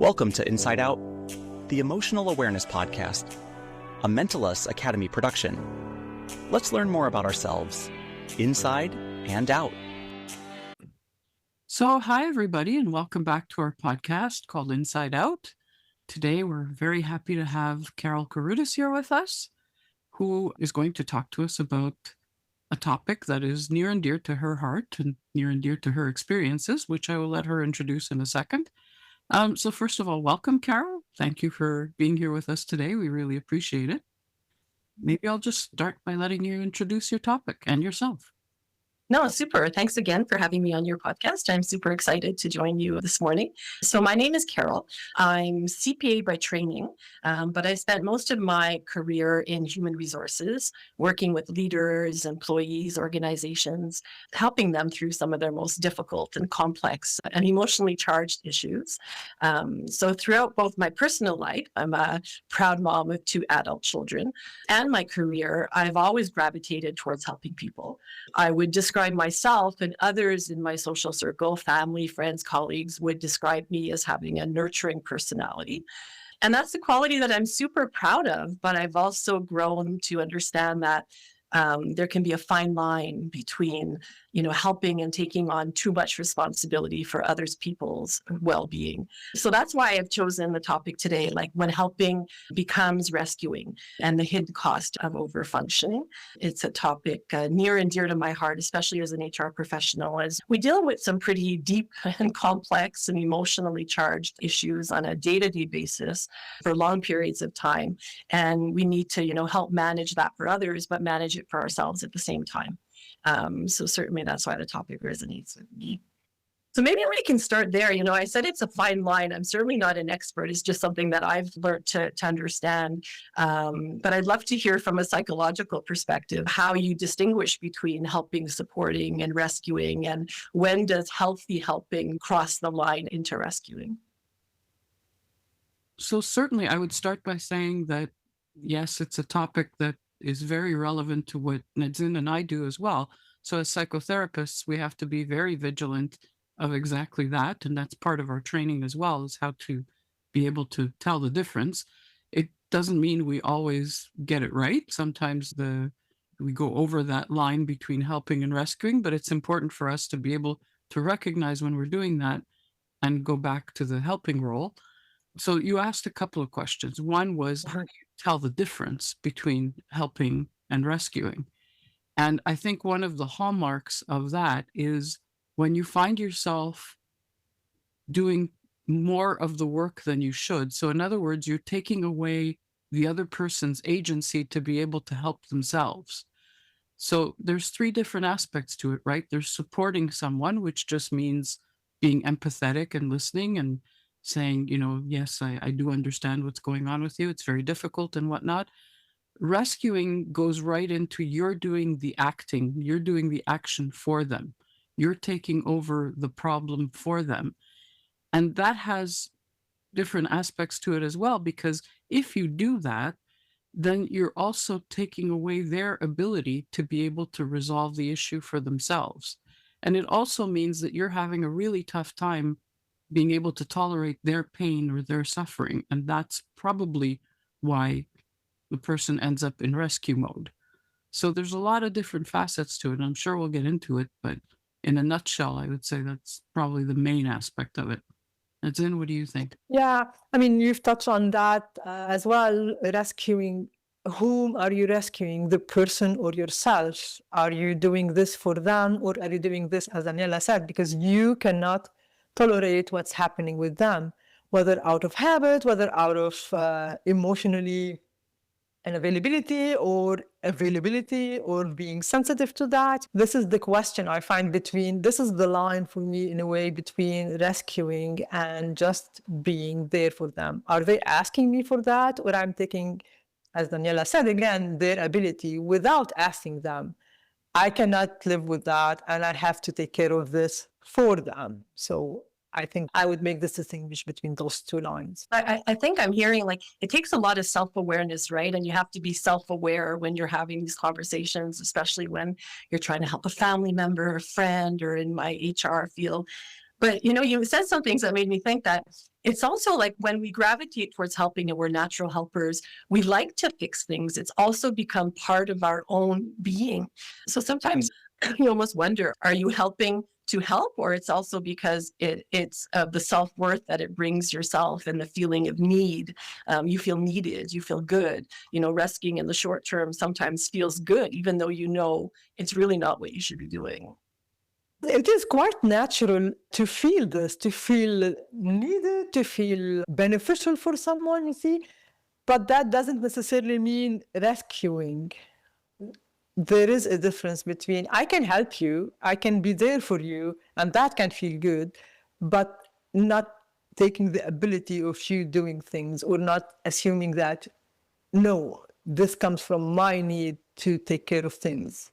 Welcome to Inside Out, the Emotional Awareness Podcast, a Mentalus Academy production. Let's learn more about ourselves, inside and out. So, hi, everybody, and welcome back to our podcast called Inside Out. Today, we're very happy to have Carol Carruthers here with us, who is going to talk to us about a topic that is near and dear to her heart and near and dear to her experiences, which I will let her introduce in a second. So first of all, welcome, Carol. Thank you for being here with us today. We really appreciate it. Maybe I'll just start by letting you introduce your topic and yourself. No, super. Thanks again for having me on your podcast. I'm super excited to join you this morning. So my name is Carol. I'm CPA by training, but I spent most of my career in human resources, working with leaders, employees, organizations, helping them through some of their most difficult and complex and emotionally charged issues. So throughout both my personal life, I'm a proud mom of 2 adult children, and my career, I've always gravitated towards helping people. I would describe myself, and others in my social circle, family, friends, colleagues, would describe me as having a nurturing personality. And that's the quality that I'm super proud of, but I've also grown to understand that there can be a fine line between, helping and taking on too much responsibility for others' people's well-being. So that's why I've chosen the topic today, like when helping becomes rescuing and the hidden cost of overfunctioning. It's a topic near and dear to my heart, especially as an HR professional, as we deal with some pretty deep and complex and emotionally charged issues on a day-to-day basis for long periods of time. And we need to, help manage that for others, but manage it for ourselves at the same time. So certainly that's why the topic resonates with me. So maybe we can start there. I said it's a fine line. I'm certainly not an expert. It's just something that I've learned to understand. But I'd love to hear from a psychological perspective how you distinguish between helping, supporting, and rescuing, and when does healthy helping cross the line into rescuing? So certainly I would start by saying that, yes, it's a topic that is very relevant to what Nadzin and I do as well. So as psychotherapists, we have to be very vigilant of exactly that. And that's part of our training as well, is how to be able to tell the difference. It doesn't mean we always get it right. Sometimes we go over that line between helping and rescuing, but it's important for us to be able to recognize when we're doing that and go back to the helping role. So you asked a couple of questions. One was, how do you tell the difference between helping and rescuing? And I think one of the hallmarks of that is when you find yourself doing more of the work than you should. So in other words, you're taking away the other person's agency to be able to help themselves. So there's 3 different aspects to it, right? There's supporting someone, which just means being empathetic and listening and saying, yes, I do understand what's going on with you. It's very difficult and whatnot. Rescuing goes right into you're doing the acting, you're doing the action for them. You're taking over the problem for them. And that has different aspects to it as well, because if you do that, then you're also taking away their ability to be able to resolve the issue for themselves. And it also means that you're having a really tough time being able to tolerate their pain or their suffering. And that's probably why the person ends up in rescue mode. So there's a lot of different facets to it. And I'm sure we'll get into it, but in a nutshell, I would say that's probably the main aspect of it. Nadzin, what do you think? Yeah, you've touched on that as well. Rescuing, whom are you rescuing, the person or yourself? Are you doing this for them, or are you doing this, as Daniela said, because you cannot tolerate what's happening with them, whether out of habit, whether out of emotionally unavailability or availability or being sensitive to that. This is the question I find this is the line for me in a way between rescuing and just being there for them. Are they asking me for that, or I'm taking, as Daniela said again, their ability without asking them? I cannot live with that, and I have to take care of this for them. So I think I would make this distinguish between those 2 lines. I think I'm hearing it takes a lot of self-awareness, right? And you have to be self-aware when you're having these conversations, especially when you're trying to help a family member, a friend, or in my HR field. But, you said some things that made me think that It's also like when we gravitate towards helping and we're natural helpers, we like to fix things. It's also become part of our own being. So sometimes you almost wonder, are you helping to help, or it's also because it's the self-worth that it brings yourself and the feeling of need. You feel needed, you feel good. Rescuing in the short term sometimes feels good, even though it's really not what you should be doing. It is quite natural to feel this, to feel needed, to feel beneficial for someone, you see, but that doesn't necessarily mean rescuing. There is a difference between I can help you, I can be there for you, and that can feel good, but not taking the ability of you doing things or not assuming that, no, this comes from my need to take care of things.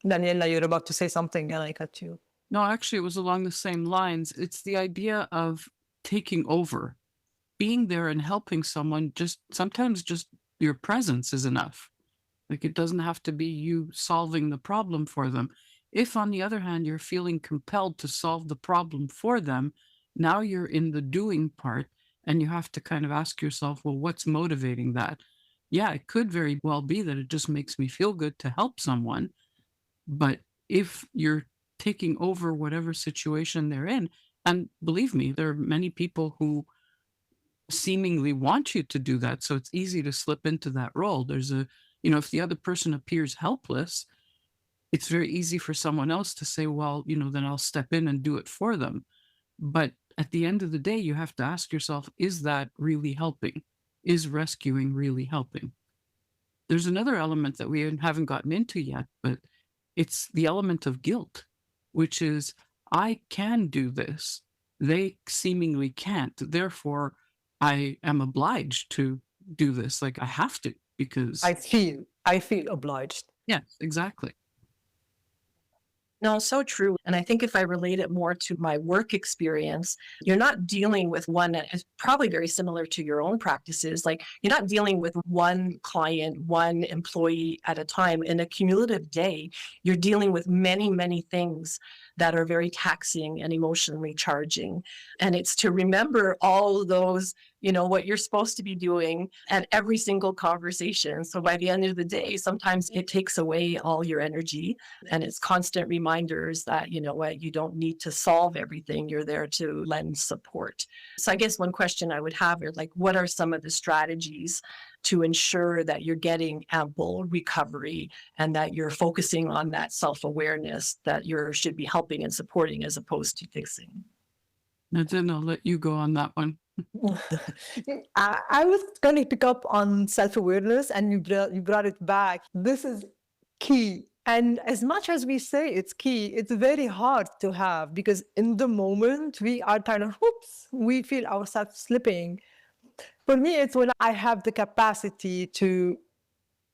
Daniela, you're about to say something and I cut you. No, actually, it was along the same lines. It's the idea of taking over, being there and helping someone. Sometimes just your presence is enough. Like, it doesn't have to be you solving the problem for them. If, on the other hand, you're feeling compelled to solve the problem for them, now you're in the doing part, and you have to kind of ask yourself, well, what's motivating that? Yeah, it could very well be that it just makes me feel good to help someone. But if you're taking over whatever situation they're in, and believe me, there are many people who seemingly want you to do that, so it's easy to slip into that role. If the other person appears helpless, it's very easy for someone else to say, well, then I'll step in and do it for them. But at the end of the day, you have to ask yourself, is that really helping? Is rescuing really helping? There's another element that we haven't gotten into yet, but it's the element of guilt, which is, I can do this. They seemingly can't. Therefore, I am obliged to do this. Like, I have to, because I feel obliged. yes, exactly. No, so true. And I think if I relate it more to my work experience, you're not dealing with one that is probably very similar to your own practices. Like, you're not dealing with one client, one employee at a time. In a cumulative day, you're dealing with many, many things that are very taxing and emotionally charging. And it's to remember all those, what you're supposed to be doing at every single conversation. So by the end of the day, sometimes it takes away all your energy, and it's constant reminders that, you don't need to solve everything. You're there to lend support. So I guess one question I would have is, like, what are some of the strategies to ensure that you're getting ample recovery and that you're focusing on that self-awareness that you should be helping and supporting as opposed to fixing? Now, then I'll let you go on that one. I was going to pick up on self-awareness, and you brought it back. This is key. And as much as we say it's key, it's very hard to have, because in the moment we are kind of, we feel ourselves slipping. For me, it's when I have the capacity to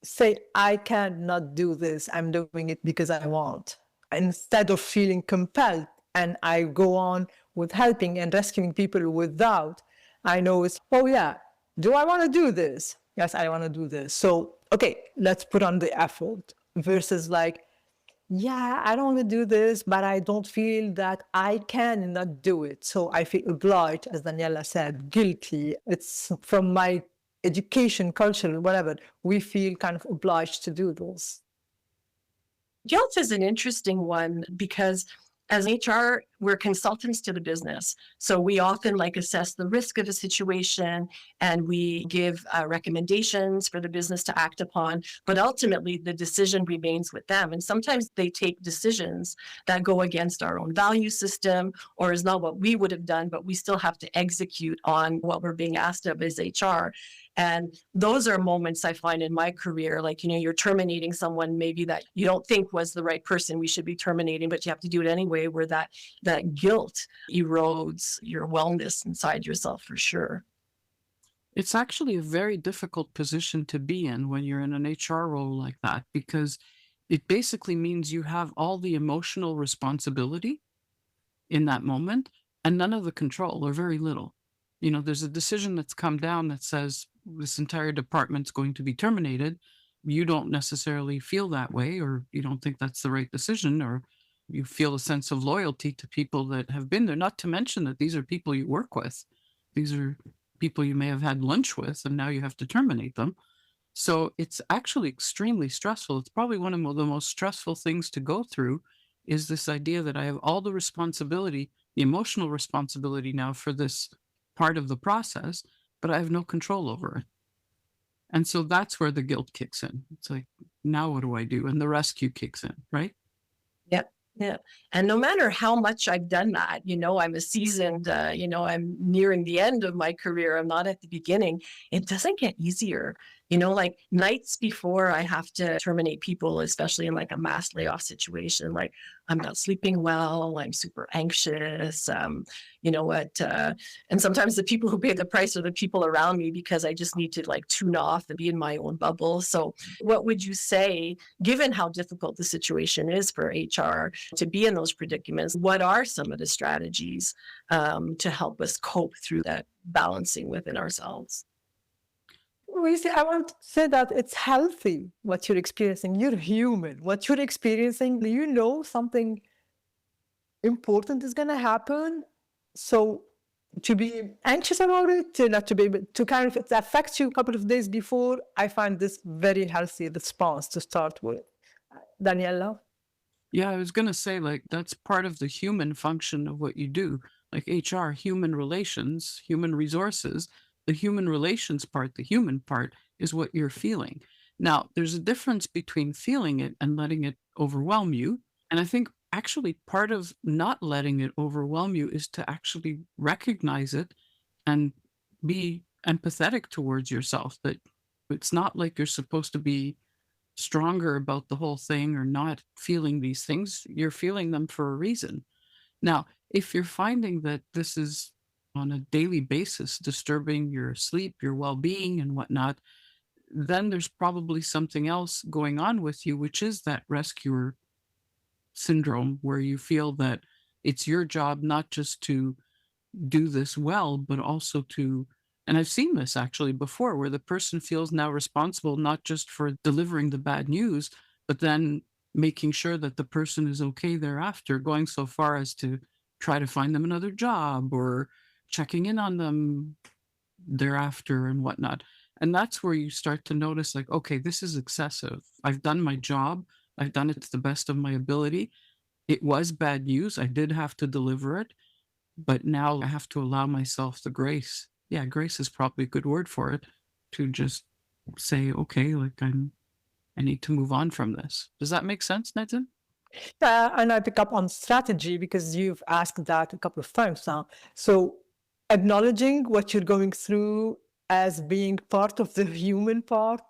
say, I cannot do this. I'm doing it because I want, instead of feeling compelled. And I go on with helping and rescuing people without. I know it's, oh yeah, do I want to do this? Yes, I want to do this. So, okay, let's put on the effort, versus like, yeah, I don't want to do this, but I don't feel that I can not do it. So I feel obliged, as Daniela said, guilty. It's from my education, culture, whatever. We feel kind of obliged to do those. Guilt is an interesting one because as HR, we're consultants to the business. So we often assess the risk of a situation, and we give recommendations for the business to act upon. But ultimately, the decision remains with them. And sometimes they take decisions that go against our own value system or is not what we would have done, but we still have to execute on what we're being asked of as HR. And those are moments I find in my career, you're terminating someone maybe that you don't think was the right person we should be terminating, but you have to do it anyway, where that guilt erodes your wellness inside yourself for sure. It's actually a very difficult position to be in when you're in an HR role like that, because it basically means you have all the emotional responsibility in that moment and none of the control, or very little. There's a decision that's come down that says this entire department's going to be terminated. You don't necessarily feel that way, or you don't think that's the right decision, or you feel a sense of loyalty to people that have been there, not to mention that these are people you work with. These are people you may have had lunch with, and now you have to terminate them. So it's actually extremely stressful. It's probably one of the most stressful things to go through is this idea that I have all the responsibility, the emotional responsibility now for this part of the process, but I have no control over it. And so that's where the guilt kicks in. It's like, now what do I do? And the rescue kicks in, right? Yep. Yeah. And no matter how much I've done that, I'm a seasoned, I'm nearing the end of my career. I'm not at the beginning. It doesn't get easier. Like nights before I have to terminate people, especially in like a mass layoff situation, like I'm not sleeping well, I'm super anxious. And sometimes the people who pay the price are the people around me because I just need to like tune off and be in my own bubble. So what would you say, given how difficult the situation is for HR to be in those predicaments, what are some of the strategies to help us cope through that balancing within ourselves? Well, you see, I want to say that it's healthy what you're experiencing. You're human. What you're experiencing, something important is going to happen. So to be anxious about it, to not to be able to kind of, if it affects you a couple of days before, I find this very healthy response to start with. Daniela? Yeah, I was going to say, like, that's part of the human function of what you do. Like HR, human relations, human resources, the human relations part, the human part is what you're feeling. Now, there's a difference between feeling it and letting it overwhelm you. And I think actually part of not letting it overwhelm you is to actually recognize it and be empathetic towards yourself, that it's not like you're supposed to be stronger about the whole thing or not feeling these things. You're feeling them for a reason. Now, if you're finding that this is on a daily basis disturbing your sleep, your well-being and whatnot, then there's probably something else going on with you, which is that rescuer syndrome, where you feel that it's your job not just to do this well, but also to, and I've seen this actually before, where the person feels now responsible not just for delivering the bad news, but then making sure that the person is okay thereafter, going so far as to try to find them another job or checking in on them thereafter and whatnot. And that's where you start to notice, like, okay, this is excessive. I've done my job. I've done it to the best of my ability. It was bad news. I did have to deliver it, but now I have to allow myself the grace. Yeah, grace is probably a good word for it, to just say, okay, like I need to move on from this. Does that make sense, Nathan? And I pick up on strategy because you've asked that a couple of times now. So acknowledging what you're going through as being part of the human part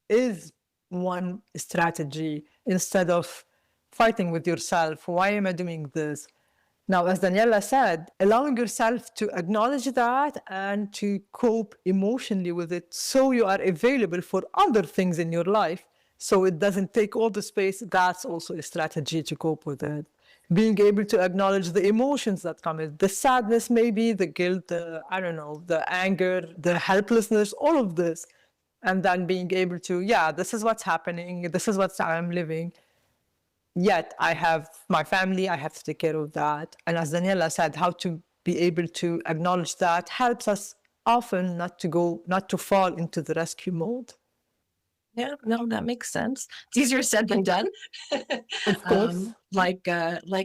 is one strategy, instead of fighting with yourself. Why am I doing this? Now, as Daniela said, allowing yourself to acknowledge that and to cope emotionally with it so you are available for other things in your life, so it doesn't take all the space, that's also a strategy to cope with it. Being able to acknowledge the emotions that come in, the sadness maybe, the guilt, the anger, the helplessness, all of this. And then being able to, this is what's happening, this is what I'm living. Yet I have my family, I have to take care of that. And as Daniela said, how to be able to acknowledge that helps us often not to fall into the rescue mode. Yeah, no, that makes sense. It's easier said than done. Of course. Like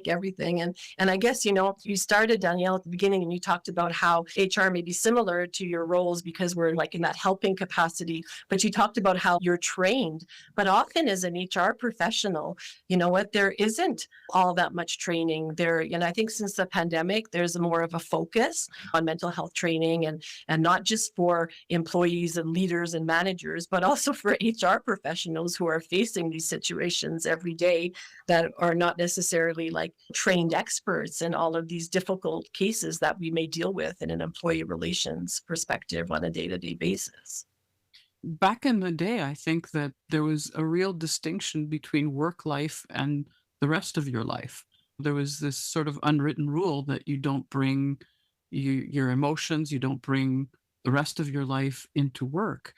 everything. And I guess, you started, Danielle, at the beginning, and you talked about how HR may be similar to your roles because we're like in that helping capacity, but you talked about how you're trained. But often as an HR professional, there isn't all that much training there. And I think since the pandemic, there's more of a focus on mental health training and not just for employees and leaders and managers, but also for HR professionals who are facing these situations every day that are not necessarily like trained experts in all of these difficult cases that we may deal with in an employee relations perspective on a day-to-day basis. Back in the day, I think that there was a real distinction between work life and the rest of your life. There was this sort of unwritten rule that you don't bring your emotions, you don't bring the rest of your life into work.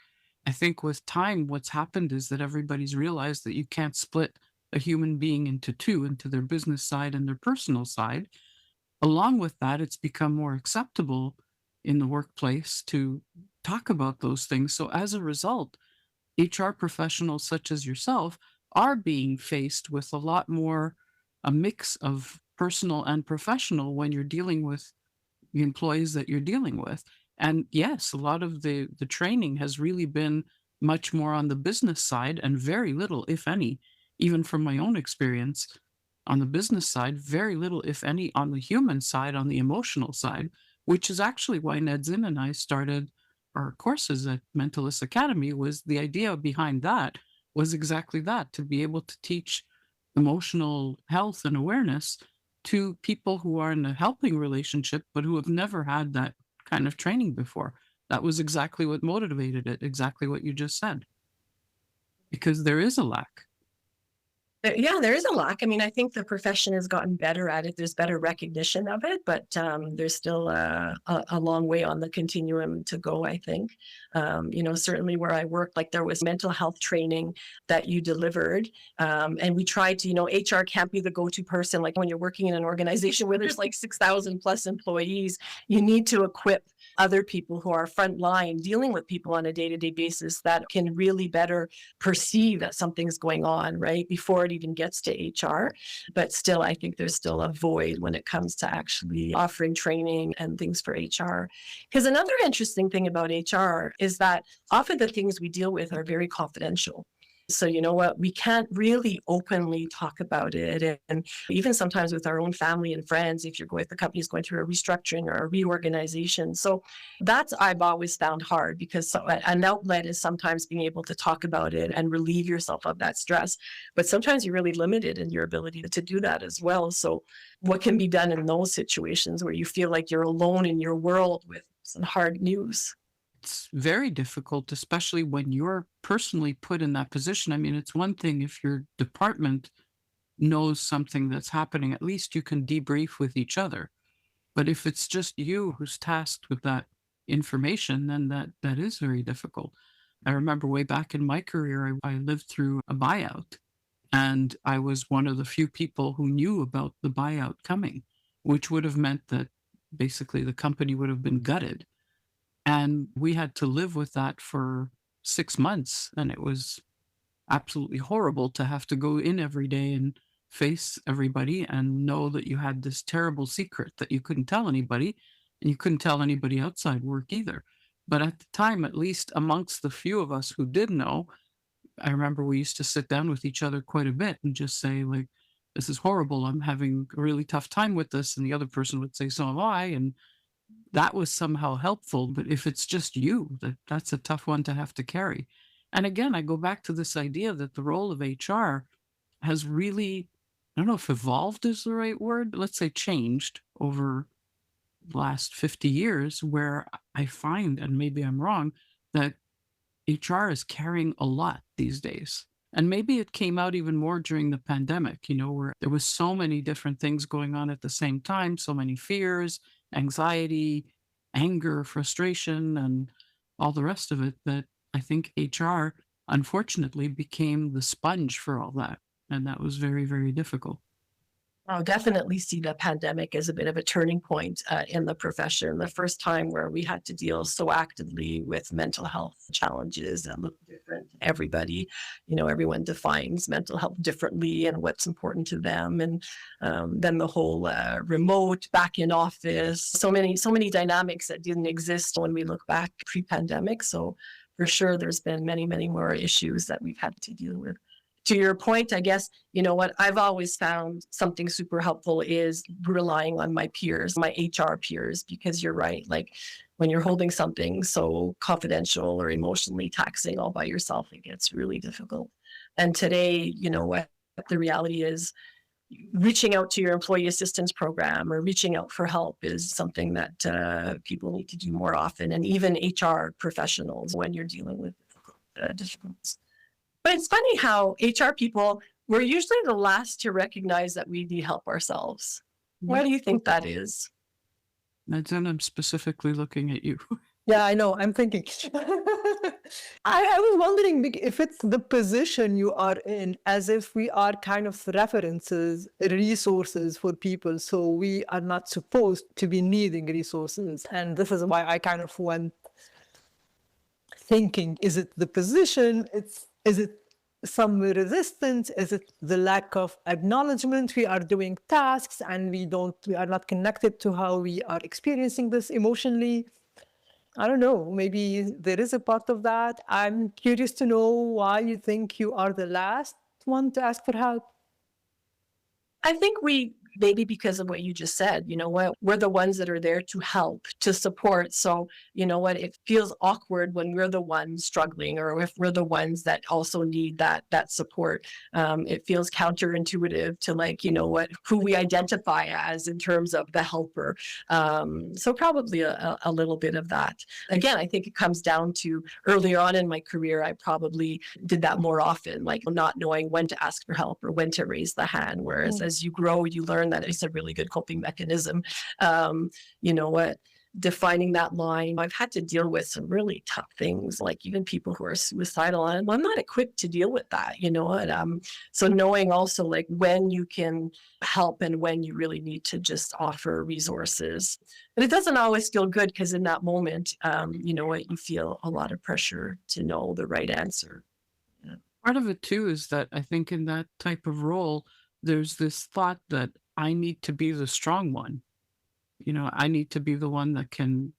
I think with time, what's happened is that everybody's realized that you can't split a human being into two, into their business side and their personal side. Along with that, it's become more acceptable in the workplace to talk about those things. So as a result, HR professionals such as yourself are being faced with a lot more a mix of personal and professional when you're dealing with the employees that you're dealing with. And yes, a lot of the training has really been much more on the business side and very little, if any, even from my own experience on the business side, very little, if any, on the human side, on the emotional side, which is actually why Nedzin and I started our courses at Mentalist Academy. Was the idea behind that was exactly that, to be able to teach emotional health and awareness to people who are in a helping relationship, but who have never had that kind of training before. That was exactly what motivated it, exactly what you just said, because there is a lack. Yeah, there is a lack. I mean, I think the profession has gotten better at it. There's better recognition of it, but there's still a long way on the continuum to go, I think. Certainly where I work, like there was mental health training that you delivered. And we tried to, HR can't be the go-to person. Like when you're working in an organization where there's like 6,000 plus employees, you need to equip other people who are frontline dealing with people on a day-to-day basis that can really better perceive that something's going on, right? Before it even gets to HR. But still, I think there's still a void when it comes to actually offering training and things for HR. Because another interesting thing about HR is that often the things we deal with are very confidential. So you know what, we can't really openly talk about it. And even sometimes with our own family and friends, if the company's going through a restructuring or a reorganization. So that's, I've always found hard, because an outlet is sometimes being able to talk about it and relieve yourself of that stress. But sometimes you're really limited in your ability to do that as well. So what can be done in those situations where you feel like you're alone in your world with some hard news? It's very difficult, especially when you're personally put in that position. I mean, it's one thing if your department knows something that's happening, at least you can debrief with each other. But if it's just you who's tasked with that information, then that is very difficult. I remember way back in my career, I lived through a buyout, and I was one of the few people who knew about the buyout coming, which would have meant that basically the company would have been gutted. And we had to live with that for 6 months. And it was absolutely horrible to have to go in every day and face everybody and know that you had this terrible secret that you couldn't tell anybody, and you couldn't tell anybody outside work either. But at the time, at least amongst the few of us who did know, I remember we used to sit down with each other quite a bit and just say, like, this is horrible. I'm having a really tough time with this. And the other person would say, so am I. And that was somehow helpful. But if it's just you, that's a tough one to have to carry. And again, I go back to this idea that the role of HR has really, I don't know if evolved is the right word, but let's say changed over the last 50 years, where I find, and maybe I'm wrong, that HR is carrying a lot these days. And maybe it came out even more during the pandemic, where there was so many different things going on at the same time, so many fears, anxiety, anger, frustration, and all the rest of it, that I think HR, unfortunately, became the sponge for all that. And that was very, very difficult. I'll definitely see the pandemic as a bit of a turning point in the profession. The first time where we had to deal so actively with mental health challenges that look different to everybody. Everyone defines mental health differently and what's important to them. And then the whole remote, back in office, so many dynamics that didn't exist when we look back pre-pandemic. So for sure, there's been many, many more issues that we've had to deal with. To your point, I guess, what I've always found something super helpful is relying on my peers, my HR peers, because you're right. Like when you're holding something so confidential or emotionally taxing all by yourself, it gets really difficult. And today, what the reality is, reaching out to your employee assistance program or reaching out for help is something that people need to do more often. And even HR professionals when you're dealing with difficult. But it's funny how HR people, we're usually the last to recognize that we need help ourselves. Why do you think that is? And then I'm specifically looking at you. Yeah, I know. I'm thinking. I was wondering if it's the position you are in, as if we are kind of references, resources for people. So we are not supposed to be needing resources. And this is why I kind of went thinking, is it the position? Is it some resistance? Is it the lack of acknowledgement? We are doing tasks and we are not connected to how we are experiencing this emotionally. I don't know, maybe there is a part of that. I'm curious to know why you think you are the last one to ask for help. I think maybe because of what you just said, you know what, we're the ones that are there to help, to support. So, you know what, it feels awkward when we're the ones struggling, or if we're the ones that also need that support. It feels counterintuitive to, like, you know what, who we identify as in terms of the helper. So probably a little bit of that. Again, I think it comes down to earlier on in my career, I probably did that more often, like not knowing when to ask for help or when to raise the hand. Whereas as you grow, you learn that it's a really good coping mechanism. You know what, defining that line. I've had to deal with some really tough things, like even people who are suicidal, and I'm not equipped to deal with that, you know what. So knowing also like when you can help and when you really need to just offer resources. And it doesn't always feel good, because in that moment, you know what, you feel a lot of pressure to know the right answer. Yeah. Part of it too is that I think in that type of role, there's this thought that I need to be the strong one. You know, I need to be the one that can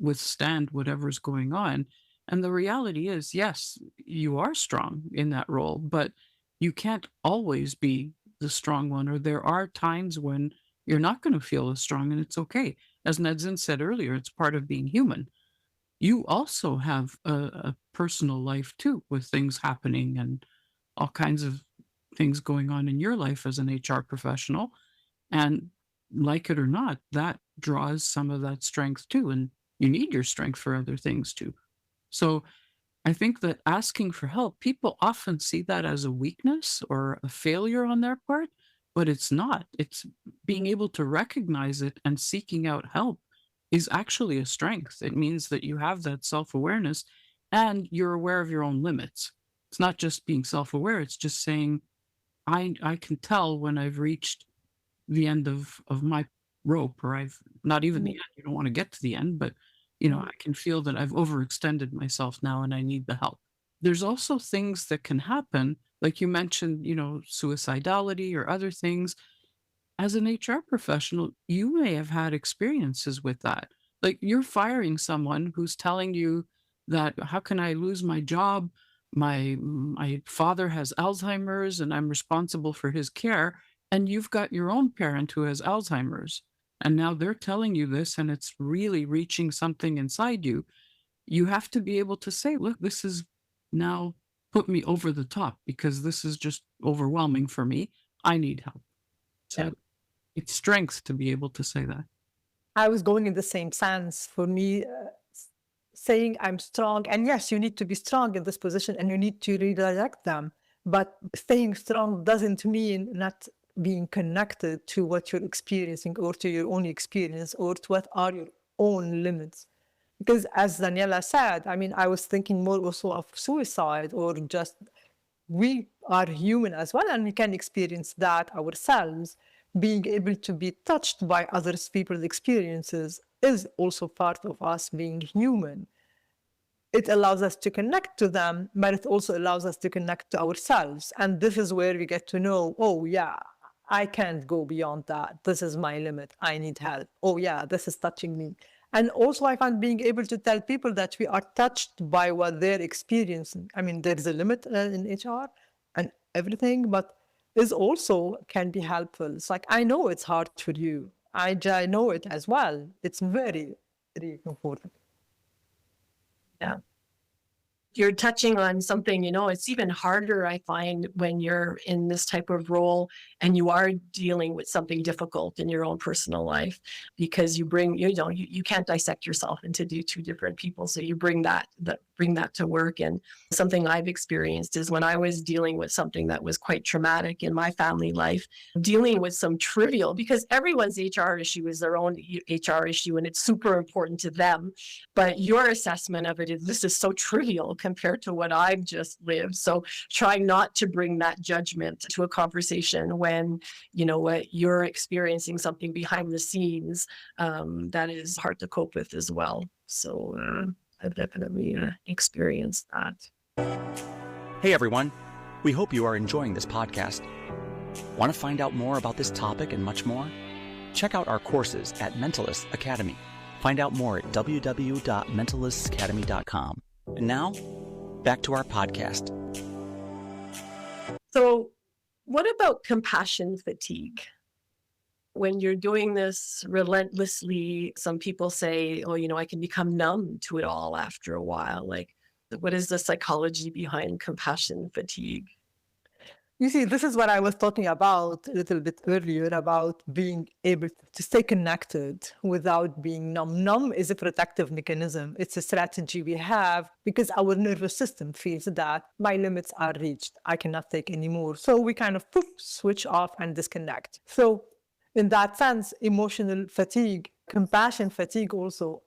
withstand whatever's going on. And the reality is, yes, you are strong in that role, but you can't always be the strong one, or there are times when you're not going to feel as strong, and it's okay. As Nedzin said earlier, it's part of being human. You also have a personal life too, with things happening and all kinds of things going on in your life as an HR professional. And like it or not, that draws some of that strength too. And you need your strength for other things too. So I think that asking for help, people often see that as a weakness or a failure on their part, but it's not. It's being able to recognize it and seeking out help is actually a strength. It means that you have that self awareness and you're aware of your own limits. It's not just being self aware, it's just saying, I can tell when I've reached the end of my rope, or I've not even the end. You don't want to get to the end, but you know, I can feel that I've overextended myself now and I need the help. There's also things that can happen, like you mentioned, you know, suicidality or other things. As an HR professional, you may have had experiences with that. Like you're firing someone who's telling you that, how can I lose my job? My father has Alzheimer's and I'm responsible for his care. And you've got your own parent who has Alzheimer's. And now they're telling you this, and it's really reaching something inside you. You have to be able to say, look, this is now put me over the top because this is just overwhelming for me. I need help. So Yeah. it's strength to be able to say that. I was going in the same sense. For me, saying I'm strong, and yes, you need to be strong in this position and you need to redirect them. But staying strong doesn't mean not being connected to what you're experiencing or to your own experience or to what are your own limits. Because as Daniela said, I mean, I was thinking more also of suicide, or just we are human as well, and we can experience that ourselves. Being able to be touched by other people's experiences is also part of us being human. It allows us to connect to them, but it also allows us to connect to ourselves. And this is where we get to know, oh yeah, I can't go beyond that. This is my limit. I need help. Oh yeah, this is touching me. And also I find being able to tell people that we are touched by what they're experiencing. I mean, there's a limit in HR and everything, but is also can be helpful. It's like, I know it's hard for you. I know it as well. It's very, very important. Yeah. You're touching on something, you know, it's even harder, I find, when you're in this type of role and you are dealing with something difficult in your own personal life, because you bring, you know, you can't dissect yourself into two different people. So you bring that bring that to work. And something I've experienced is when I was dealing with something that was quite traumatic in my family life, dealing with some trivial, because everyone's HR issue is their own HR issue and it's super important to them. But your assessment of it is this is so trivial compared to what I've just lived. So try not to bring that judgment to a conversation when, you know what, you're experiencing something behind the scenes that is hard to cope with as well. So I've definitely experienced that. Hey everyone, we hope you are enjoying this podcast. Want to find out more about this topic and much more? Check out our courses at Mentalist Academy. Find out more at www.mentalistacademy.com. And now, back to our podcast. So what about compassion fatigue? When you're doing this relentlessly, some people say, oh, you know, I can become numb to it all after a while. Like, what is the psychology behind compassion fatigue? You see, this is what I was talking about a little bit earlier about being able to stay connected without being numb. Numb is a protective mechanism. It's a strategy we have because our nervous system feels that my limits are reached. I cannot take anymore. So we kind of poof, switch off and disconnect. So in that sense, emotional fatigue, compassion fatigue also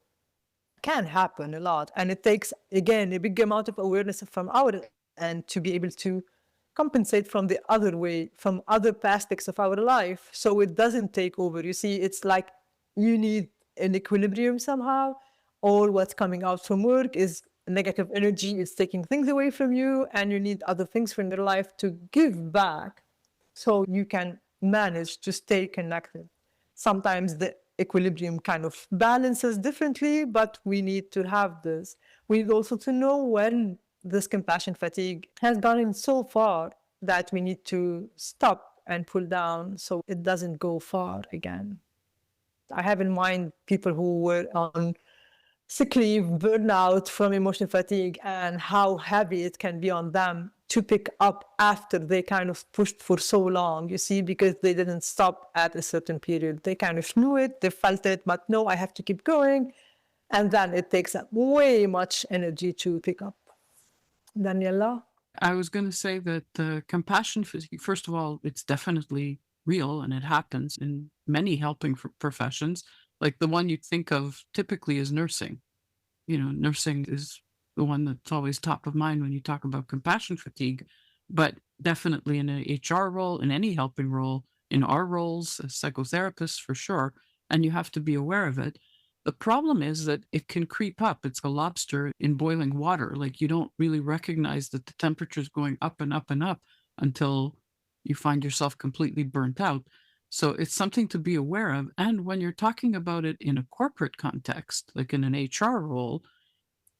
can happen a lot. And it takes, again, a big amount of awareness from our end to be able to compensate from the other way, from other aspects of our life. So it doesn't take over. You see, it's like you need an equilibrium somehow, or what's coming out from work is negative energy, is taking things away from you, and you need other things from your life to give back so you can manage to stay connected. Sometimes the equilibrium kind of balances differently, but we need to have this. We need also to know when this compassion fatigue has gone so far that we need to stop and pull down so it doesn't go far again. I have in mind people who were on sick leave, burnout from emotional fatigue, and how heavy it can be on them to pick up after they kind of pushed for so long, you see, because they didn't stop at a certain period. They kind of knew it, they felt it, but no, I have to keep going. And then it takes up way much energy to pick up. Daniela? I was going to say that compassion fatigue, first of all, it's definitely real and it happens in many helping professions. Like the one you'd think of typically is nursing. You know, nursing is the one that's always top of mind when you talk about compassion fatigue, but definitely in an HR role, in any helping role, in our roles as psychotherapists for sure, and you have to be aware of it. The problem is that it can creep up. It's a lobster in boiling water. Like you don't really recognize that the temperature is going up and up and up until you find yourself completely burnt out. So it's something to be aware of. And when you're talking about it in a corporate context, like in an HR role,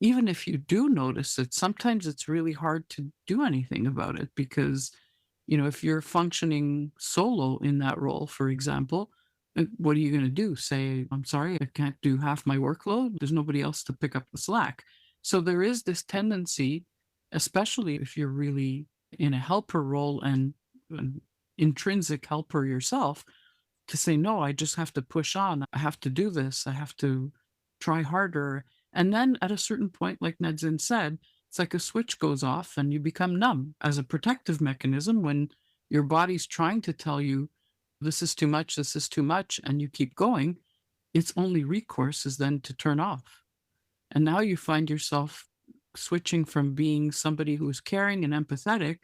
even if you do notice it, sometimes it's really hard to do anything about it because, you know, if you're functioning solo in that role, for example, what are you going to do? Say, I'm sorry, I can't do half my workload. There's nobody else to pick up the slack. So there is this tendency, especially if you're really in a helper role and an intrinsic helper yourself, to say, no, I just have to push on. I have to do this. I have to try harder. And then at a certain point, like Nedzin said, it's like a switch goes off and you become numb as a protective mechanism when your body's trying to tell you, this is too much, and you keep going. Its only recourse is then to turn off. And now you find yourself switching from being somebody who is caring and empathetic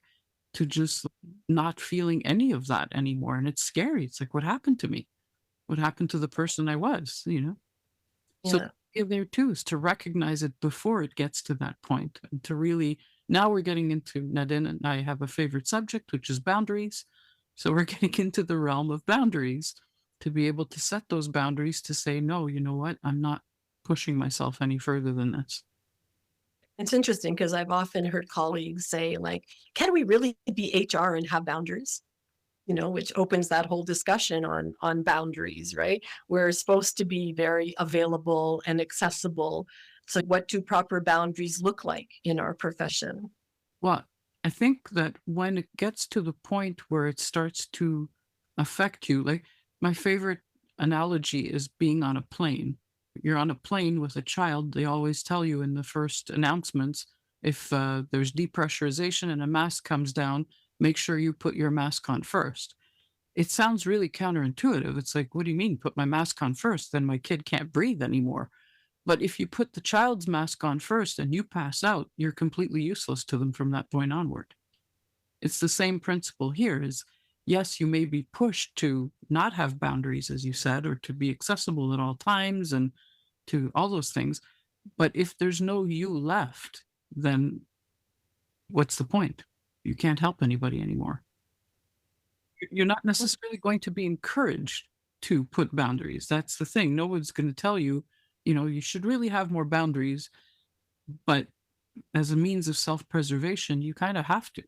to just not feeling any of that anymore. And it's scary. It's like, what happened to me? What happened to the person I was, you know? So there too is to recognize it before it gets to that point and to really, now we're getting into, Nadine and I have a favorite subject, which is boundaries. So we're getting into the realm of boundaries to be able to set those boundaries to say, no, you know what? I'm not pushing myself any further than this. It's interesting because I've often heard colleagues say, like, can we really be HR and have boundaries? You know, which opens that whole discussion on boundaries, right? We're supposed to be very available and accessible. So what do proper boundaries look like in our profession? Well, I think that when it gets to the point where it starts to affect you, like my favorite analogy is being on a plane. You're on a plane with a child, they always tell you in the first announcements, if there's depressurization and a mask comes down, make sure you put your mask on first. It sounds really counterintuitive. It's like, what do you mean, put my mask on first? Then my kid can't breathe anymore. But if you put the child's mask on first and you pass out, you're completely useless to them from that point onward. It's the same principle here is, yes, you may be pushed to not have boundaries, as you said, or to be accessible at all times and to all those things. But if there's no you left, then what's the point? You can't help anybody anymore. You're not necessarily going to be encouraged to put boundaries. That's the thing. No one's going to tell you, you should really have more boundaries, but as a means of self-preservation, you kind of have to.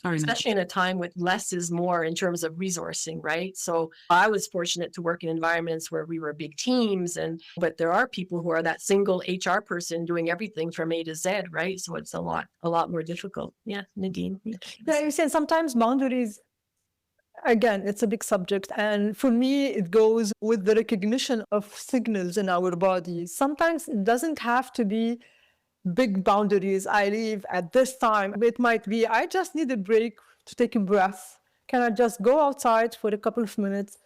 Sorry, Especially in a time with less is more in terms of resourcing, right? So I was fortunate to work in environments where we were big teams, but there are people who are that single HR person doing everything from A to Z, right? So it's a lot more difficult. Yeah, Nadine. Yeah, you said sometimes boundaries, again, it's a big subject. And for me, it goes with the recognition of signals in our bodies. Sometimes it doesn't have to be big boundaries. I leave at this time. It might be, I just need a break to take a breath. Can I just go outside for a couple of minutes,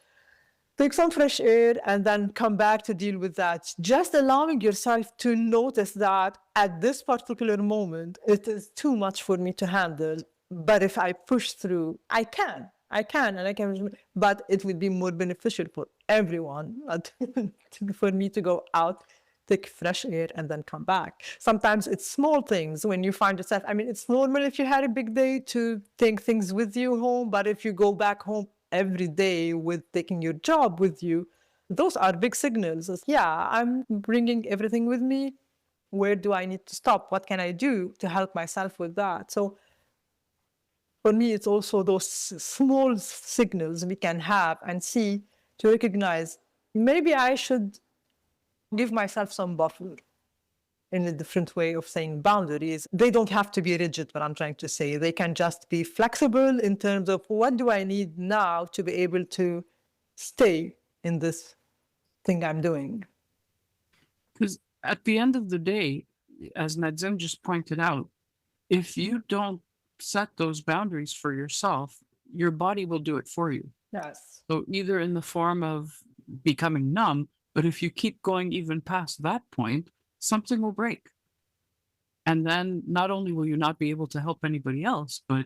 take some fresh air, and then come back to deal with that? Just allowing yourself to notice that at this particular moment, it is too much for me to handle. But if I push through, I can, but it would be more beneficial for everyone for me to go out, take fresh air, and then come back. Sometimes it's small things when you find yourself, it's normal if you had a big day to take things with you home, but if you go back home every day with taking your job with you, those are big signals. Yeah, I'm bringing everything with me. Where do I need to stop? What can I do to help myself with that? So for me, it's also those small signals we can have and see to recognize, maybe I should give myself some buffer in a different way of saying boundaries. They don't have to be rigid, what I'm trying to say. They can just be flexible in terms of what do I need now to be able to stay in this thing I'm doing. Because at the end of the day, as Nadzim just pointed out, if you don't set those boundaries for yourself, your body will do it for you. Yes. So either in the form of becoming numb, but if you keep going even past that point, something will break. And then not only will you not be able to help anybody else, but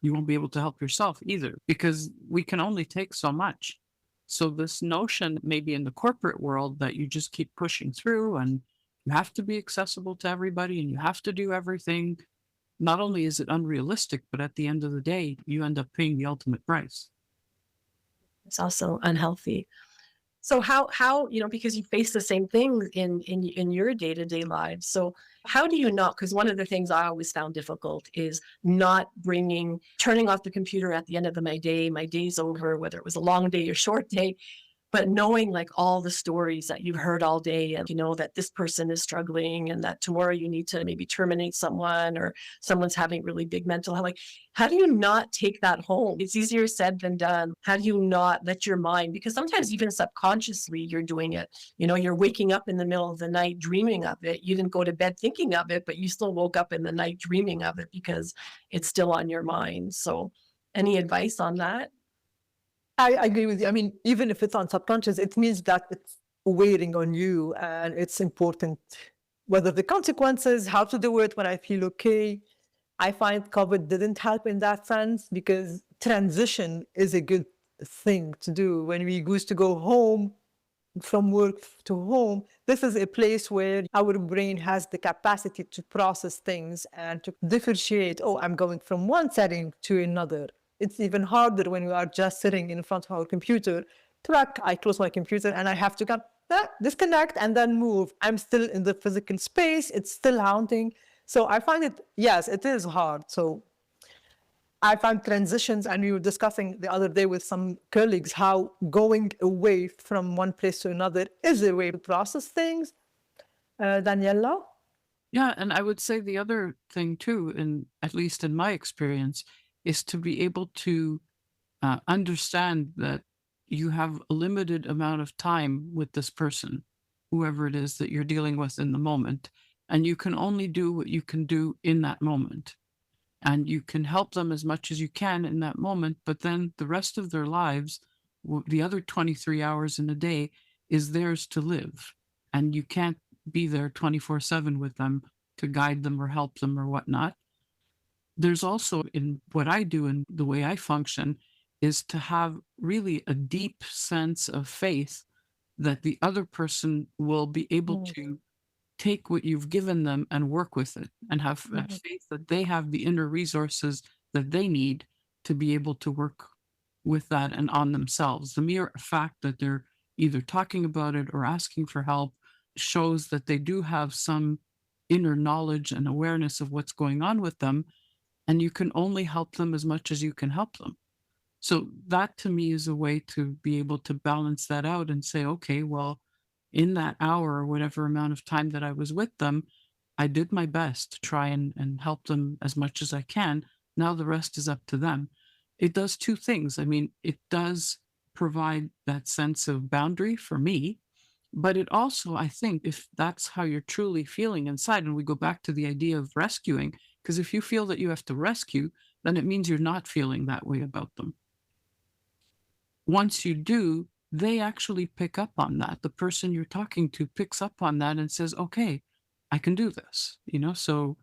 you won't be able to help yourself either, because we can only take so much. So this notion maybe in the corporate world that you just keep pushing through and you have to be accessible to everybody and you have to do everything, not only is it unrealistic, but at the end of the day, you end up paying the ultimate price. It's also unhealthy. So how because you face the same thing in your day-to-day lives. So how do you not, because one of the things I always found difficult is not turning off the computer at the end of my day's over, whether it was a long day or short day, but knowing like all the stories that you've heard all day and that this person is struggling and that tomorrow you need to maybe terminate someone or someone's having really big mental health. Like, how do you not take that home? It's easier said than done. How do you not let your mind, because sometimes even subconsciously you're doing it, you're waking up in the middle of the night dreaming of it. You didn't go to bed thinking of it, but you still woke up in the night dreaming of it because it's still on your mind. So any advice on that? I agree with you. Even if it's on subconscious, it means that it's waiting on you, and it's important whether the consequences, how to do it when I feel okay. I find COVID didn't help in that sense because transition is a good thing to do. When we used to go home from work to home, this is a place where our brain has the capacity to process things and to differentiate, I'm going from one setting to another. It's even harder when we are just sitting in front of our computer. I close my computer and I have to disconnect and then move. I'm still in the physical space. It's still haunting. So I find it, yes, it is hard. So I find transitions, and we were discussing the other day with some colleagues how going away from one place to another is a way to process things. Daniela? Yeah, and I would say the other thing too, at least in my experience, is to be able to understand that you have a limited amount of time with this person. whoever it is that you're dealing with in the moment. And you can only do what you can do in that moment. And you can help them as much as you can in that moment, but then the rest of their lives, the other 23 hours in a day, is theirs to live. And you can't be there 24/7 with them to guide them or help them or whatnot. There's also, in what I do and the way I function, is to have really a deep sense of faith that the other person will be able Mm, to take what you've given them and work with it, and have mhm, faith that they have the inner resources that they need to be able to work with that and on themselves. The mere fact that they're either talking about it or asking for help shows that they do have some inner knowledge and awareness of what's going on with them, and you can only help them as much as you can help them. So that to me is a way to be able to balance that out and say, okay, well, in that hour or whatever amount of time that I was with them, I did my best to try and help them as much as I can. Now the rest is up to them. It does two things. I mean, it does provide that sense of boundary for me, but it also, I think, if that's how you're truly feeling inside, and we go back to the idea of rescuing, because if you feel that you have to rescue, then it means you're not feeling that way about them. Once you do, they actually pick up on that. The person you're talking to picks up on that and says, okay, I can do this, so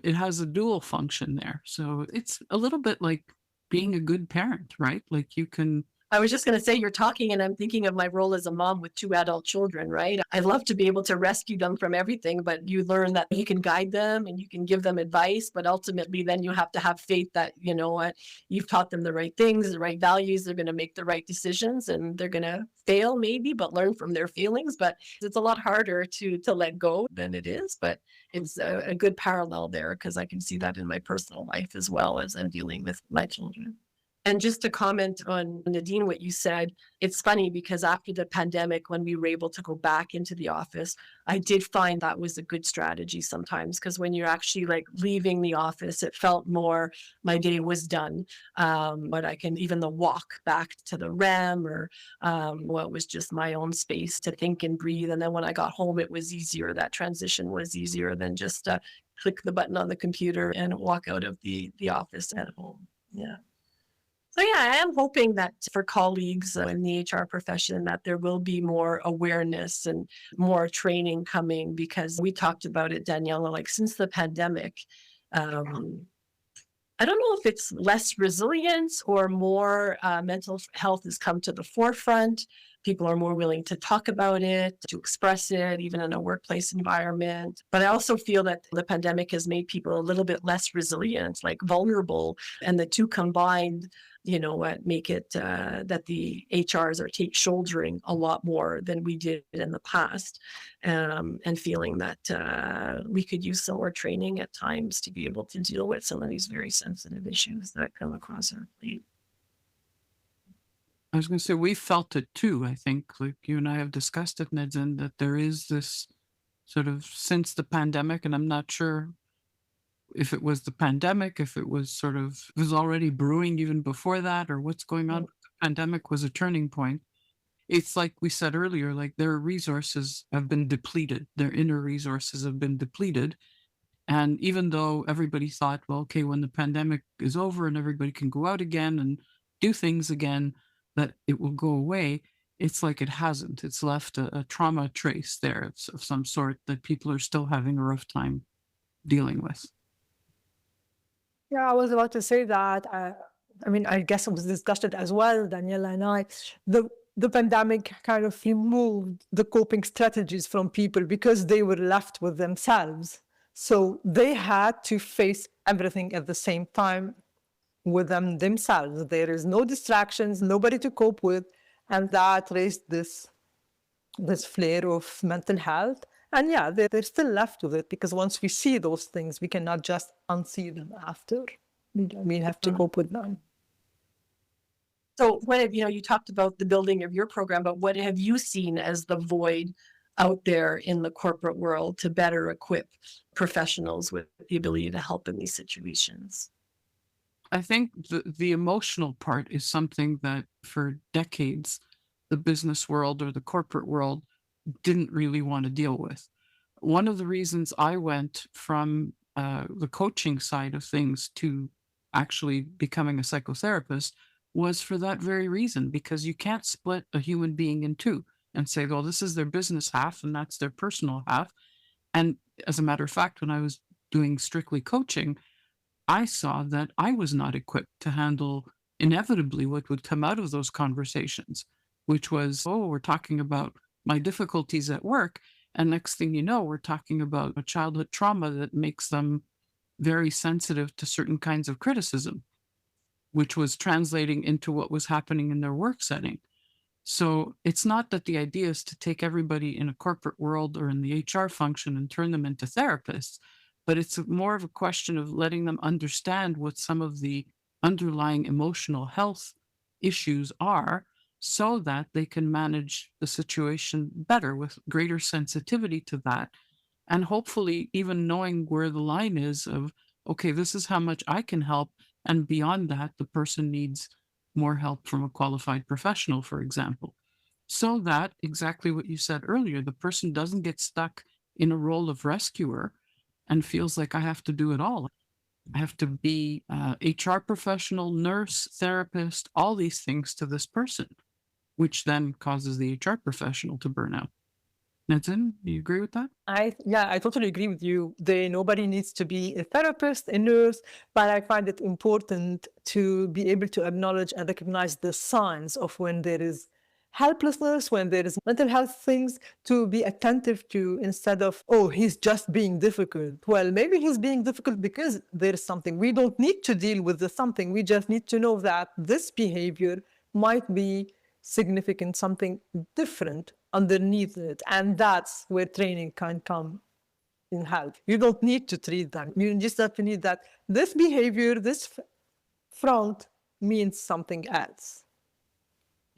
it has a dual function there. So it's a little bit like being a good parent, right? Like you can. I was just going to say, you're talking, and I'm thinking of my role as a mom with two adult children, right? I love to be able to rescue them from everything, but you learn that you can guide them and you can give them advice, but ultimately, then you have to have faith that, you know what, you've taught them the right things, the right values, they're going to make the right decisions, and they're going to fail maybe, but learn from their feelings. But it's a lot harder to let go than it is. But it's a good parallel there, because I can see that in my personal life as well as I'm dealing with my children. And just to comment on Nadine, what you said, it's funny because after the pandemic, when we were able to go back into the office, I did find that was a good strategy sometimes, because when you're actually like leaving the office, it felt more my day was done. But I can even the walk back to the REM, or well, it was just my own space to think and breathe. And then when I got home, it was easier. That transition was easier than just click the button on the computer and walk out of the office at home. Yeah. So yeah, I am hoping that for colleagues in the HR profession that there will be more awareness and more training coming, because we talked about it, Daniela, like since the pandemic, um, I don't know if it's less resilience or more mental health has come to the forefront. People are more willing to talk about it, to express it, even in a workplace environment. But I also feel that the pandemic has made people a little bit less resilient, like vulnerable. And the two combined, what make it that the HRs are shouldering a lot more than we did in the past, and feeling that we could use some more training at times to be able to deal with some of these very sensitive issues that come across our plate. I was going to say, we felt it too. I think, like you and I have discussed it, Nedzin, that there is this sort of since the pandemic, and I'm not sure if it was the pandemic, if it was it was already brewing even before that, or what's going on. mm, But the pandemic was a turning point. It's like we said earlier, like their resources have been depleted, their inner resources have been depleted. And even though everybody thought, well, okay, when the pandemic is over and everybody can go out again and do things again, that it will go away, it's like it hasn't. It's left a trauma trace there of some sort that people are still having a rough time dealing with. Yeah, I was about to say that. I mean, I guess it was discussed it as well, Daniela and I. The pandemic kind of removed the coping strategies from people because they were left with themselves. So they had to face everything at the same time with themselves. There is no distractions, nobody to cope with, and that raised this flare of mental health. And yeah, they're still left with it, because once we see those things, we cannot just unsee them after. We have to cope with them. So what have you talked about the building of your program, but what have you seen as the void out there in the corporate world to better equip professionals with the ability to help in these situations? I think the emotional part is something that for decades, the business world or the corporate world didn't really want to deal with. One of the reasons I went from the coaching side of things to actually becoming a psychotherapist was for that very reason, because you can't split a human being in two and say, well, this is their business half and that's their personal half. And as a matter of fact, when I was doing strictly coaching, I saw that I was not equipped to handle inevitably what would come out of those conversations, which was, oh, we're talking about my difficulties at work. And next thing you know, we're talking about a childhood trauma that makes them very sensitive to certain kinds of criticism, which was translating into what was happening in their work setting. So it's not that the idea is to take everybody in a corporate world or in the HR function and turn them into therapists, but it's more of a question of letting them understand what some of the underlying emotional health issues are so that they can manage the situation better with greater sensitivity to that. And hopefully, even knowing where the line is of, okay, this is how much I can help. And beyond that, the person needs more help from a qualified professional, for example. So that exactly what you said earlier, the person doesn't get stuck in a role of rescuer and feels like I have to do it all. I have to be HR professional, nurse, therapist, all these things to this person, which then causes the HR professional to burn out. Nadine, do you agree with that? I totally agree with you. Nobody needs to be a therapist, a nurse, but I find it important to be able to acknowledge and recognize the signs of when there is helplessness, when there is mental health things to be attentive to, instead of, oh, he's just being difficult. Well, maybe he's being difficult because there is something. We don't need to deal with the something. We just need to know that this behavior might be significant, something different underneath it. And that's where training can come in help. You don't need to treat them. You just have to need that this behavior, this front means something else.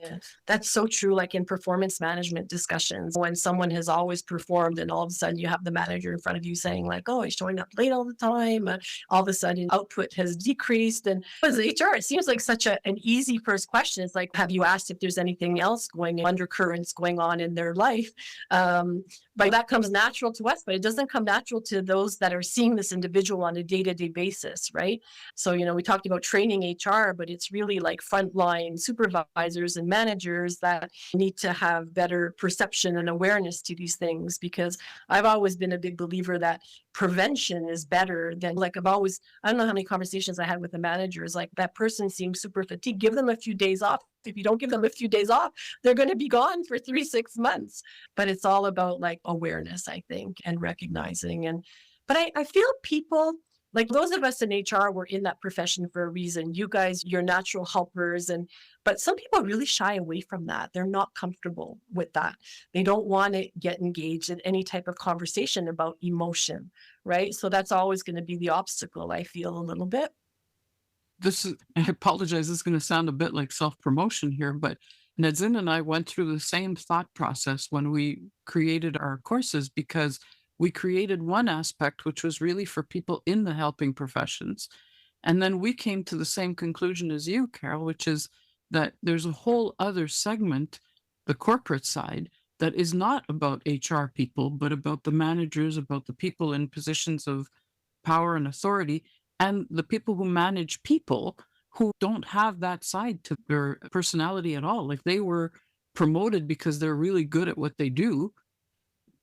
Yeah, that's so true. Like in performance management discussions, when someone has always performed and all of a sudden you have the manager in front of you saying like, oh, he's showing up late all the time. All of a sudden output has decreased. And as HR, it seems like such an easy first question. It's like, have you asked if there's anything else undercurrents going on in their life? But that comes natural to us, but it doesn't come natural to those that are seeing this individual on a day-to-day basis, right? So, we talked about training HR, but it's really like frontline supervisors and managers that need to have better perception and awareness to these things, because I've always been a big believer that prevention is better than I don't know how many conversations I had with the managers, like that person seems super fatigued, give them a few days off. If you don't give them a few days off, they're going to be gone for 3-6 months. But it's all about like awareness, I think, and recognizing. But I feel people, like those of us in HR, we're in that profession for a reason. You guys, you're natural helpers. But some people really shy away from that. They're not comfortable with that. They don't want to get engaged in any type of conversation about emotion, right? So that's always going to be the obstacle, I feel, a little bit. I apologize, this is going to sound a bit like self-promotion here, but Nadine and I went through the same thought process when we created our courses, because we created one aspect which was really for people in the helping professions. And then we came to the same conclusion as you, Carol, which is that there's a whole other segment, the corporate side, that is not about HR people, but about the managers, about the people in positions of power and authority, and the people who manage people who don't have that side to their personality at all. Like they were promoted because they're really good at what they do,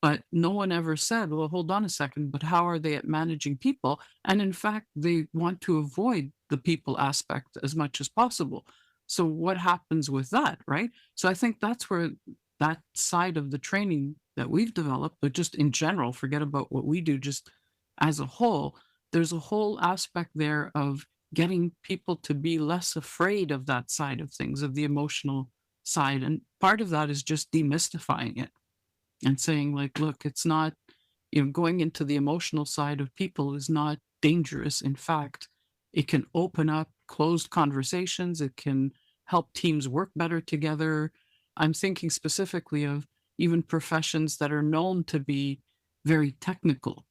but no one ever said, well, hold on a second, but how are they at managing people? And in fact, they want to avoid the people aspect as much as possible. So what happens with that, right? So I think that's where that side of the training that we've developed, but just in general, forget about what we do, just as a whole, there's a whole aspect there of getting people to be less afraid of that side of things, of the emotional side. And part of that is just demystifying it and saying like, look, it's not, going into the emotional side of people is not dangerous. In fact, it can open up closed conversations. It can help teams work better together. I'm thinking specifically of even professions that are known to be very technical,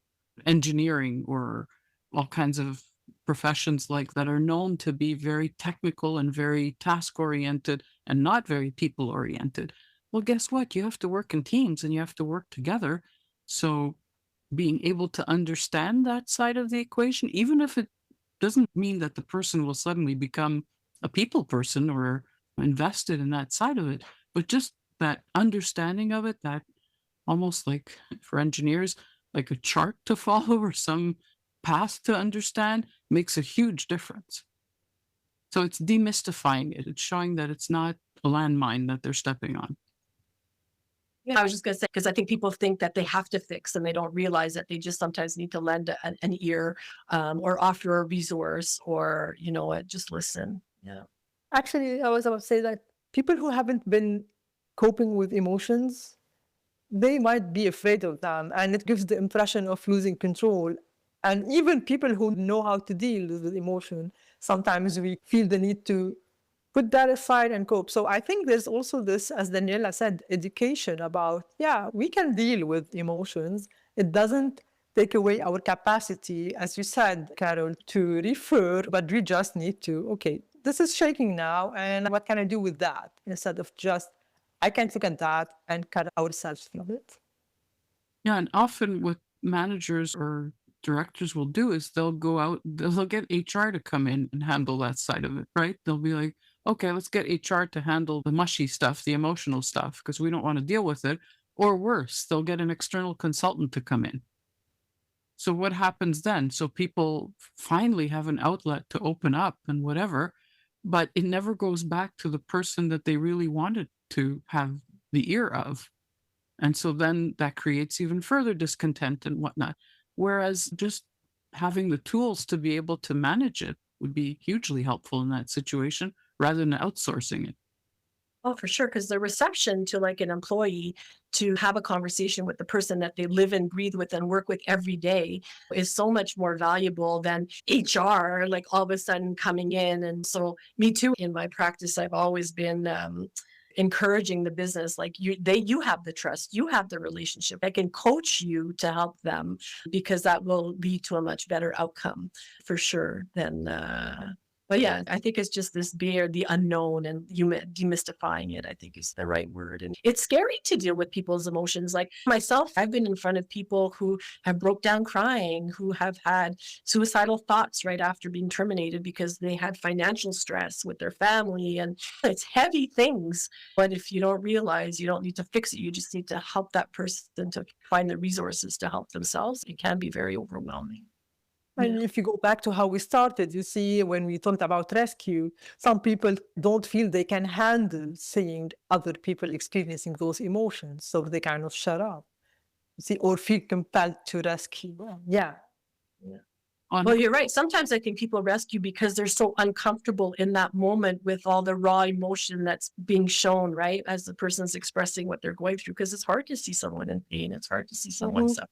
engineering or all kinds of professions like that are known to be very technical and very task oriented and not very people oriented. Well, guess what? You have to work in teams and you have to work together. So being able to understand that side of the equation, even if it doesn't mean that the person will suddenly become a people person or invested in that side of it, but just that understanding of it, that almost like for engineers, like a chart to follow or some path to understand makes a huge difference. So it's demystifying it. It's showing that it's not a landmine that they're stepping on. Yeah, I was just going to say, because I think people think that they have to fix and they don't realize that they just sometimes need to lend an ear or offer a resource or, just listen. Yeah. Actually, I was about to say that people who haven't been coping with emotions, they might be afraid of them, and it gives the impression of losing control. And even people who know how to deal with emotion, sometimes we feel the need to put that aside and cope. So I think there's also this, as Daniela said, education about, we can deal with emotions. It doesn't take away our capacity, as you said, Carol, to refer, but we just need to, okay, this is shaking now, and what can I do with that? Instead of just, I can't look at that and cut ourselves from it. Yeah, and often what managers or directors will do is they'll go out, they'll get HR to come in and handle that side of it, right? They'll be like, okay, let's get HR to handle the mushy stuff, the emotional stuff, because we don't want to deal with it. Or worse, they'll get an external consultant to come in. So what happens then? So people finally have an outlet to open up and whatever, but it never goes back to the person that they really wanted to have the ear of. And so then that creates even further discontent and whatnot. Whereas just having the tools to be able to manage it would be hugely helpful in that situation rather than outsourcing it. Oh, for sure. Because the reception to like an employee to have a conversation with the person that they live and breathe with and work with every day is so much more valuable than HR, like all of a sudden coming in. And so me too, in my practice, I've always been encouraging the business, like you have the trust, you have the relationship. I can coach you to help them because that will lead to a much better outcome for sure than but yeah, I think it's just this the unknown and demystifying it, I think is the right word. And it's scary to deal with people's emotions. Like myself, I've been in front of people who have broke down crying, who have had suicidal thoughts right after being terminated because they had financial stress with their family. And it's heavy things. But if you don't realize, you don't need to fix it. You just need to help that person to find the resources to help themselves. It can be very overwhelming. And if you go back to how we started, you see, when we talked about rescue, some people don't feel they can handle seeing other people experiencing those emotions. So they kind of shut up, see, or feel compelled to rescue. Yeah. Well, you're right. Sometimes I think people rescue because they're so uncomfortable in that moment with all the raw emotion that's being shown, right? As the person's expressing what they're going through, because it's hard to see someone in pain. It's hard to see someone suffering.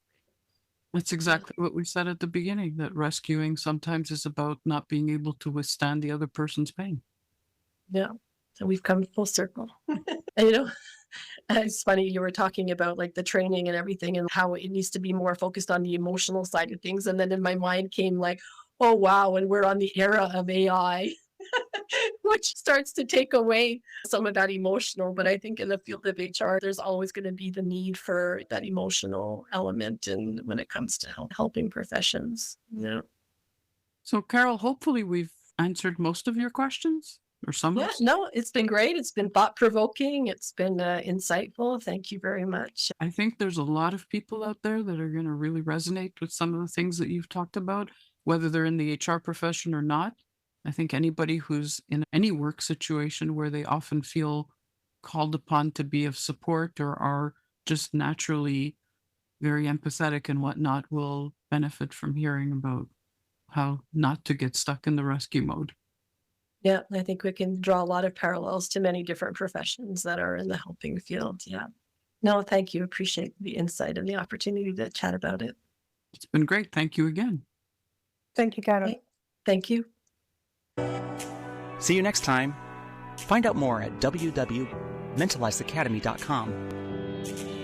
That's exactly what we said at the beginning, that rescuing sometimes is about not being able to withstand the other person's pain. Yeah. So we've come full circle. And, it's funny, you were talking about like the training and everything and how it needs to be more focused on the emotional side of things. And then in my mind came like, oh, wow, and we're on the era of AI. Which starts to take away some of that emotional. But I think in the field of HR, there's always going to be the need for that emotional element and when it comes to helping professions. Yeah. So, Carol, hopefully we've answered most of your questions or some. Yeah, no, it's been great. It's been thought-provoking. It's been insightful. Thank you very much. I think there's a lot of people out there that are going to really resonate with some of the things that you've talked about, whether they're in the HR profession or not. I think anybody who's in any work situation where they often feel called upon to be of support or are just naturally very empathetic and whatnot will benefit from hearing about how not to get stuck in the rescue mode. Yeah, I think we can draw a lot of parallels to many different professions that are in the helping field. Yeah. No, thank you. Appreciate the insight and the opportunity to chat about it. It's been great. Thank you again. Thank you, Carol. Okay. Thank you. See you next time. Find out more at www.mentalizeacademy.com.